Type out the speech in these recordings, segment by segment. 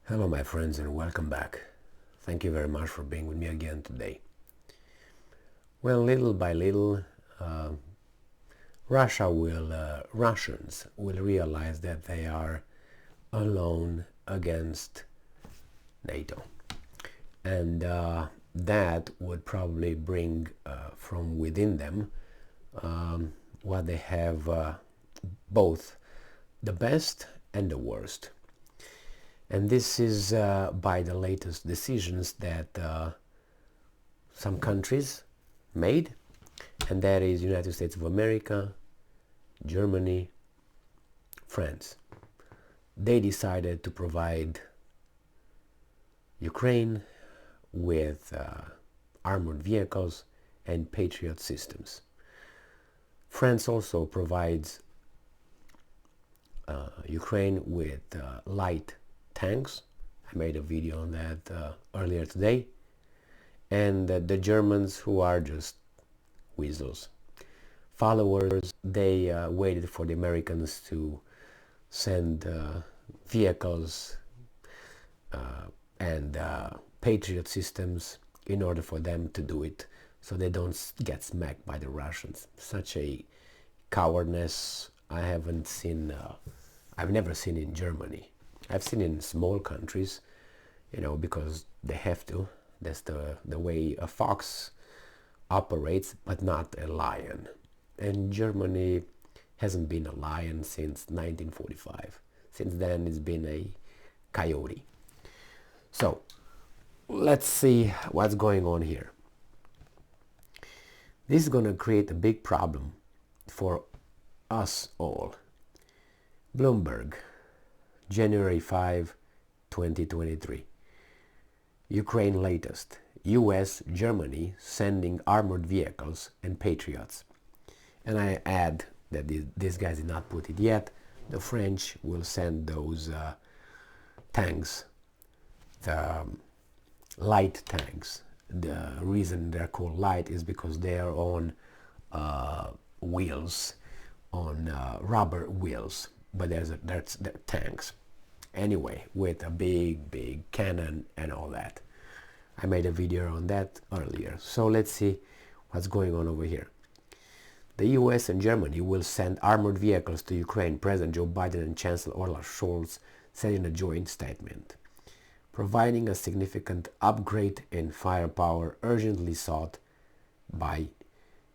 Hello my friends and welcome back. Thank you very much for being with me again today. Well, little by little, Russians will realize that they are alone against NATO. And that would probably bring from within them what they have, both the best and the worst. And this is by the latest decisions that some countries made, and that is United States of America, Germany, France. They decided to provide Ukraine with armored vehicles and Patriot systems. France also provides Ukraine with light tanks. I made a video on that earlier today. And the Germans, who are just weasels, followers, they waited for the Americans to send vehicles and Patriot systems in order for them to do it, so they don't get smacked by the Russians. Such a cowardness I've never seen in Germany. I've seen in small countries, because they have to. That's the way a fox operates, but not a lion. And Germany hasn't been a lion since 1945. Since then it's been a coyote. So let's see what's going on here. This is going to create a big problem for us all. Bloomberg, January 5, 2023. Ukraine latest. US, Germany sending armored vehicles and Patriots. And I add that these guys did not put it yet. The French will send those tanks, the light tanks. The reason they're called light is because they are on wheels, on rubber wheels. But they're tanks. Anyway, with a big cannon and all that. I made a video on that earlier. So let's see what's going on over here. The US and Germany will send armored vehicles to Ukraine, President Joe Biden and Chancellor Olaf Scholz said in a joint statement, providing a significant upgrade in firepower urgently sought by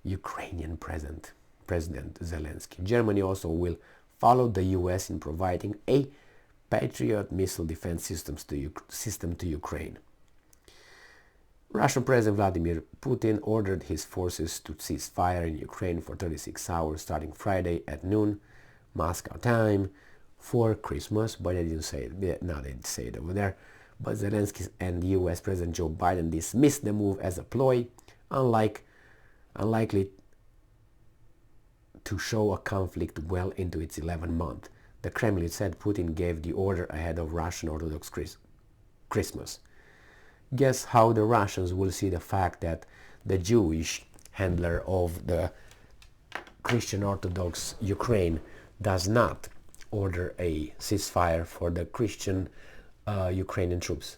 Ukrainian President Zelensky. Germany also will follow the US in providing a Patriot missile defense system to Ukraine. Russian President Vladimir Putin ordered his forces to cease fire in Ukraine for 36 hours starting Friday at noon, Moscow time, for Christmas, but they didn't say it. No, they didn't say it over there. But Zelensky and US President Joe Biden dismissed the move as a ploy, unlikely to show a conflict well into its 11th month. The Kremlin said Putin gave the order ahead of Russian Orthodox Christmas. Guess how the Russians will see the fact that the Jewish handler of the Christian Orthodox Ukraine does not order a ceasefire for the Christian Ukrainian troops?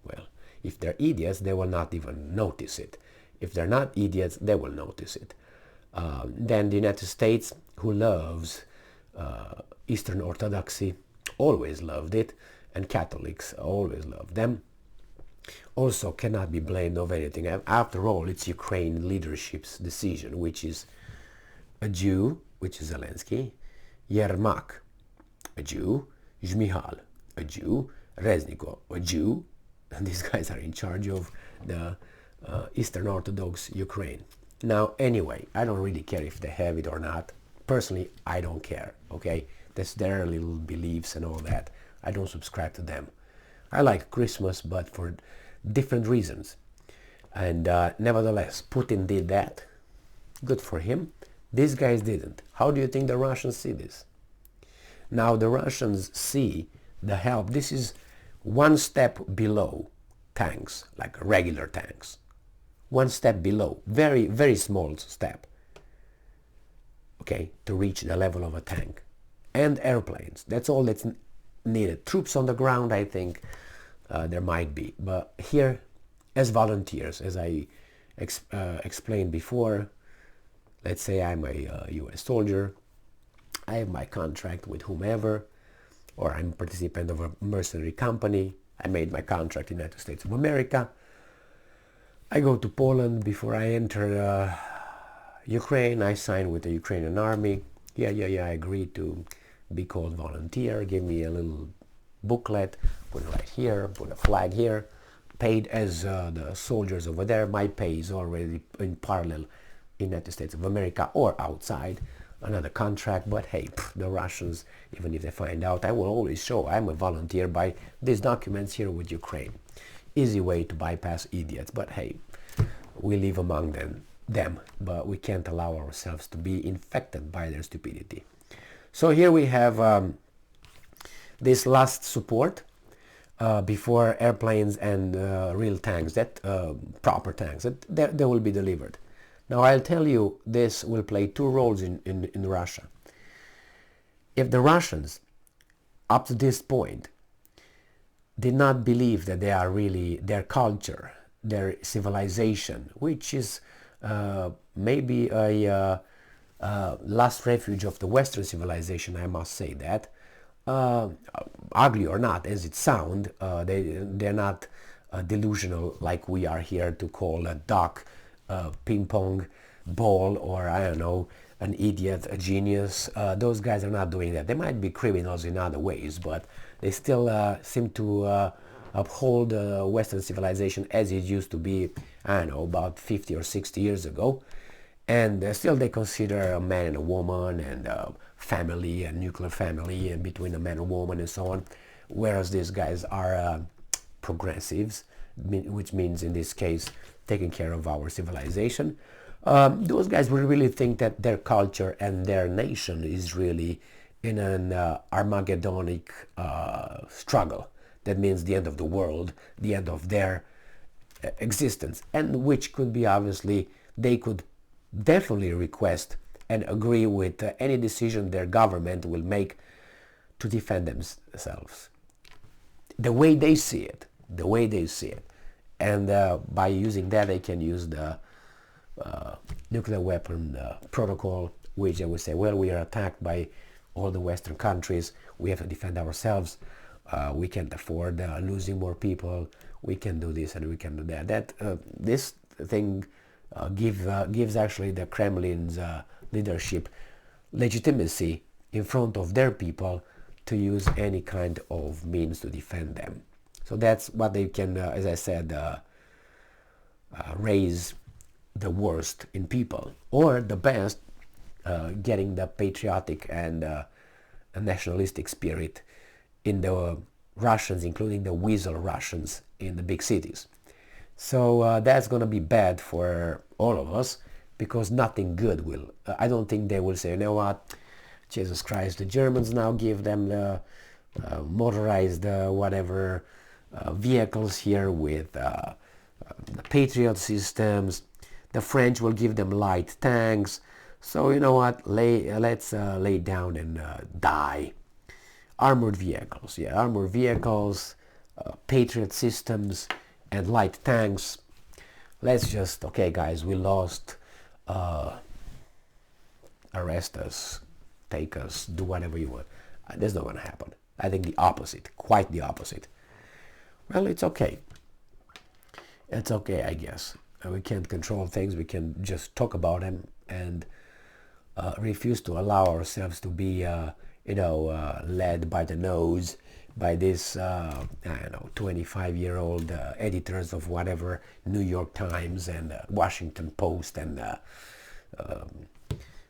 Well, if they're idiots, they will not even notice it. If they're not idiots, they will notice it. Then the United States, who loves Eastern Orthodoxy, always loved it, and Catholics always loved them, also cannot be blamed of anything. After all, it's Ukraine leadership's decision, which is a Jew, which is Zelensky, Yermak, a Jew, Zhmihal, a Jew, Reznikov, a Jew, and these guys are in charge of the Eastern Orthodox Ukraine. Now, anyway, I don't really care if they have it or not. Personally, I don't care, okay? That's their little beliefs and all that. I don't subscribe to them. I like Christmas, but for different reasons. And nevertheless, Putin did that. Good for him. These guys didn't. How do you think the Russians see this? Now, the Russians see the help. This is one step below tanks, like regular tanks. One step below. Very, very small step. Okay, to reach the level of a tank. And airplanes. That's all that's needed troops on the ground, I think there might be. But here, as volunteers, as I explained before, let's say I'm a U.S. soldier, I have my contract with whomever, or I'm a participant of a mercenary company. I made my contract in the United States of America. I go to Poland before I enter Ukraine. I sign with the Ukrainian army. Yeah, I agreed to be called volunteer. Give me a little booklet, put it right here, put a flag here, paid as the soldiers over there. My pay is already in parallel in the United States of America or outside, another contract. But hey, the Russians, even if they find out, I will always show I'm a volunteer by these documents here with Ukraine. Easy way to bypass idiots, but hey, we live among them, but we can't allow ourselves to be infected by their stupidity. So here we have this last support before airplanes and real tanks, that proper tanks, that they will be delivered. Now I'll tell you, this will play two roles in Russia. If the Russians, up to this point, did not believe that they are really their culture, their civilization, which is maybe a last refuge of the Western civilization, I must say that, ugly or not as it sounds, they're not delusional like we are here to call a duck ping pong ball, or I don't know, an idiot, a genius. Those guys are not doing that. They might be criminals in other ways, but they still seem to uphold Western civilization as it used to be, I don't know, about 50 or 60 years ago. And still they consider a man and a woman and a family, a nuclear family, and between a man and woman and so on. Whereas these guys are progressives, which means in this case taking care of our civilization. Those guys will really think that their culture and their nation is really in an Armagedonic struggle. That means the end of the world, the end of their existence, and which could be obviously, they could definitely request and agree with any decision their government will make to defend themselves. The way they see it, And by using that, they can use the nuclear weapon protocol, which I would say, well, we are attacked by all the Western countries, we have to defend ourselves, we can't afford losing more people, we can do this and we can do that. This thing gives actually the Kremlin's leadership legitimacy in front of their people to use any kind of means to defend them. So that's what they can, as I said, raise the worst in people, or the best, getting the patriotic and nationalistic spirit in the Russians, including the weasel Russians in the big cities. So that's going to be bad for all of us, because nothing good will. I don't think they will say, you know what, Jesus Christ, the Germans now give them the motorized whatever vehicles here with the Patriot systems. The French will give them light tanks. So you know what, let's lay down and die. Armored vehicles, Patriot systems and light tanks. Let's just, okay guys, we lost, arrest us, take us, do whatever you want. That's not going to happen. I think the opposite, quite the opposite. Well, it's okay. It's okay, I guess. We can't control things, we can just talk about them and refuse to allow ourselves to be, led by the nose by this, 25-year-old editors of whatever, New York Times and Washington Post and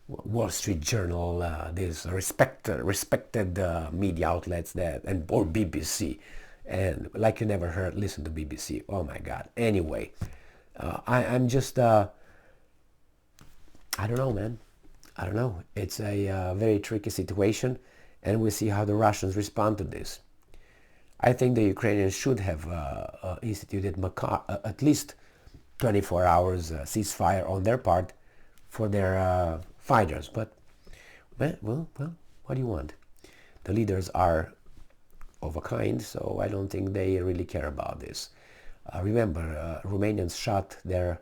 Wall Street Journal, these respected media outlets or BBC. And like you never heard, listen to BBC. Oh my God. Anyway, I'm just, I don't know, man. I don't know. It's a very tricky situation, and we'll see how the Russians respond to this. I think the Ukrainians should have instituted at least 24 hours ceasefire on their part for their fighters. But, well, what do you want? The leaders are of a kind, so I don't think they really care about this. Remember, Romanians shot their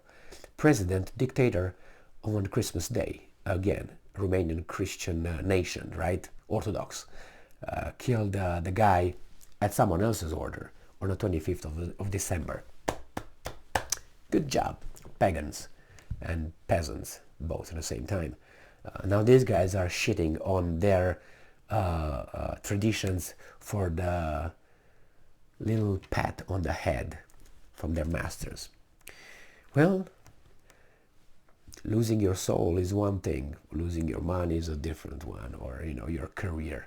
president, dictator, on Christmas Day. Again, Romanian Christian nation, right? Orthodox. Killed the guy at someone else's order on the 25th of December. Good job, pagans and peasants, both at the same time. Now these guys are shitting on their traditions for the little pat on the head from their masters. Well, losing your soul is one thing, losing your money is a different one, or your career.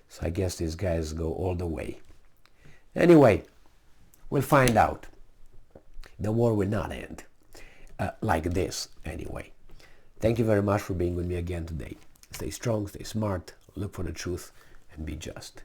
So I guess these guys go all the way. Anyway, we'll find out. The war will not end like this anyway. Thank you very much for being with me again today. Stay strong, stay smart, look for the truth, and be just.